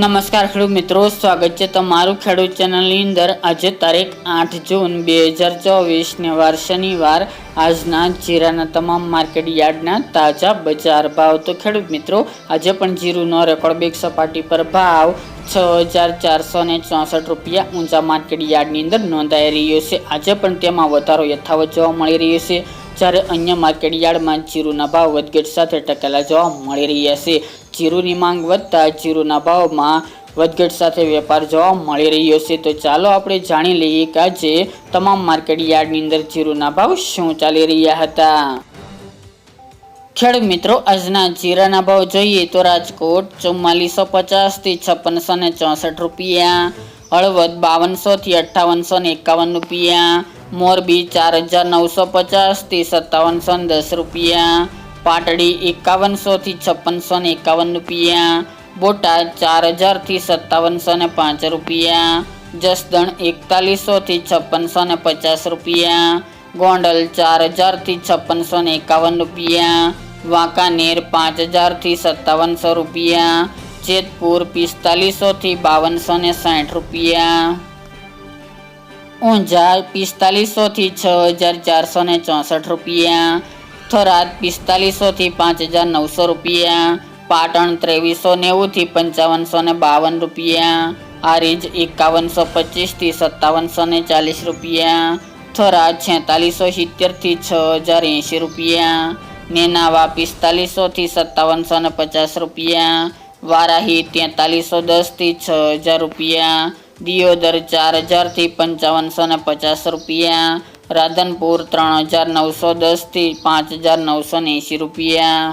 નમસ્કાર ખેડૂત મિત્રો, સ્વાગત છે તમારું ખેડૂત ચેનલની અંદર। આજે તારીખ 8 જૂન 2024 ને વાર શનિવાર। આજના જીરાના તમામ માર્કેટ યાર્ડના તાજા બજાર ભાવ। તો ખેડૂત મિત્રો, આજે પણ જીરુનો રેકોર્ડ બ્રેક સપાટી પર ભાવ 6464 રૂપિયા ઊંચા માર્કેટ યાર્ડની અંદર નોંધાઈ રહ્યો છે। આજે પણ તેમાં વધારો યથાવત જોવા મળી રહ્યો છે, જ્યારે અન્ય માર્કેટ યાર્ડમાં જીરુના ભાવ વધઘટ સાથે ટકેલા જોવા મળી રહ્યા છે। જીરુની માંગ વધતા જીરુના ભાવમાં વધઘટ સાથે વેપાર જોવા મળી રહ્યો છે। તો ચાલો આપણે જાણી લઈએ કે આજે તમામ માર્કેટ યાર્ડની અંદર જીરુના ભાવ શું ચાલી રહ્યા હતા। ખેડૂત મિત્રો, આજના જીરાના ભાવ જોઈએ તો રાજકોટ 4450 થી 5664 રૂપિયા, હળવદ 5200 થી 5851 રૂપિયા, મોરબી 4950 થી 5710 રૂપિયા, પાટડી 5100 થી 5651 રૂપિયા, બોટાદ 4000 થી 5705 રૂપિયા, જસદણ 4100 થી 5650 રૂપિયા, ગોંડલ 4000 થી 5651 રૂપિયા, વાંકાનેર 5000 થી 5700 રૂપિયા, જેતપુર 4500 થી 5260 રૂપિયા, ઊંઝા 4500 થી 6464 રૂપિયા, થરાદ 4500 થી 5900 રૂપિયા, પાટણ 2390 થી 5552 રૂપિયા, હારીજ 5125 થી 5740 રૂપિયા, થરાદ 4670 થી 6080 રૂપિયા, નેનાવા 4500 થી 5750 રૂપિયા, વારાહી 4310 થી 6000 રૂપિયા, દિયોદર 4000 થી 5550 રૂપિયા, રાધનપુર 3910 થી 5980 રૂપિયા,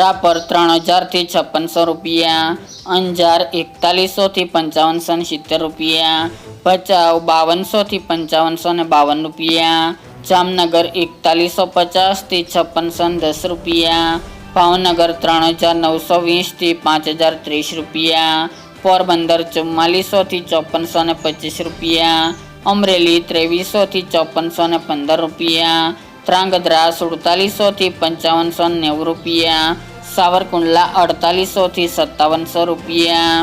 રાપર 3000 થી 5600 રૂપિયા, અંજાર 4100 થી 5570 રૂપિયા, ભચાઉ 5200 થી 5552 રૂપિયા, જામનગર 4150 થી 5610 રૂપિયા, ભાવનગર 3920 થી 5030 રૂપિયા, પોરબંદર 4400 થી 5425 રૂપિયા, અમરેલી 2300 થી 5415 રૂપિયા, ધ્રાંગધ્રા 4700 થી 5590 રૂપિયા, સાવરકુંડલા 4800 થી 5700 રૂપિયા,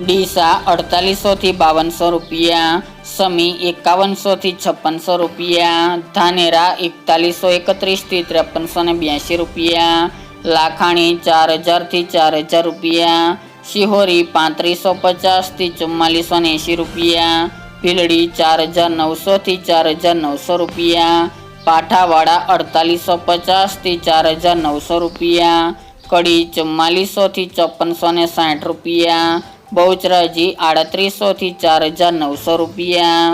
ડીસા 4800 થી 5200 રૂપિયા, સમી 5100 થી 5600 રૂપિયા, ધાનેરા 4131 થી 5382 રૂપિયા, લાખાણી 4000 થી 4000 રૂપિયા, શિહોરી 3550 થી 4480 રૂપિયા, ભીલડી 4900 થી 4900 રૂપિયા, પાઠાવાડા 4850 થી 4900 રૂપિયા, કડી 4400 થી 5460 રૂપિયા, બહુચરાજી 3800 થી 4900 રૂપિયા,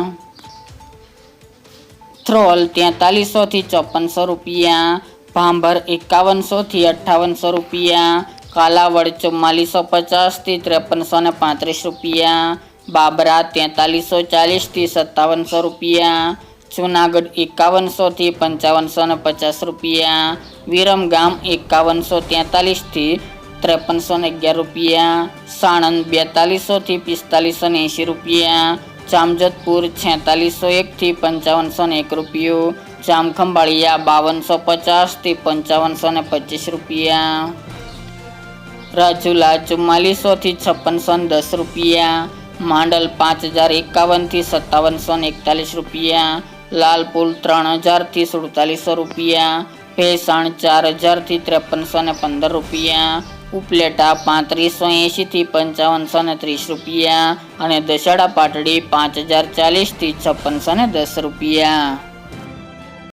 થ્રોલ 4300 થી 5400 રૂપિયા, ભાંભર 5100 થી 5800 રૂપિયા, કાલાવડ 4450 થી 5335 રૂપિયા, બાબરા 4340 થી 5700 રૂપિયા, જુનાગઢ 5100 થી 5550 રૂપિયા, વિરમગામ 5143 થી 5311 રૂપિયા, સાણંદ 4200 થી 4580 રૂપિયા, જામજોધપુર 4601 થી 5501 રૂપિયો, જામખંભાળિયા 5250 થી 5525 રૂપિયા, રાજુલા 4400 થી 5610 રૂપિયા, માંડલ 5051 થી 5741 રૂપિયા, લાલપુર 3000 થી 4700 રૂપિયા, ભેસાણ 4000 થી 5315 રૂપિયા, ઉપલેટા 3580 થી 5530 રૂપિયા અને દશેડા પાટડી 5040 થી 5610 રૂપિયા।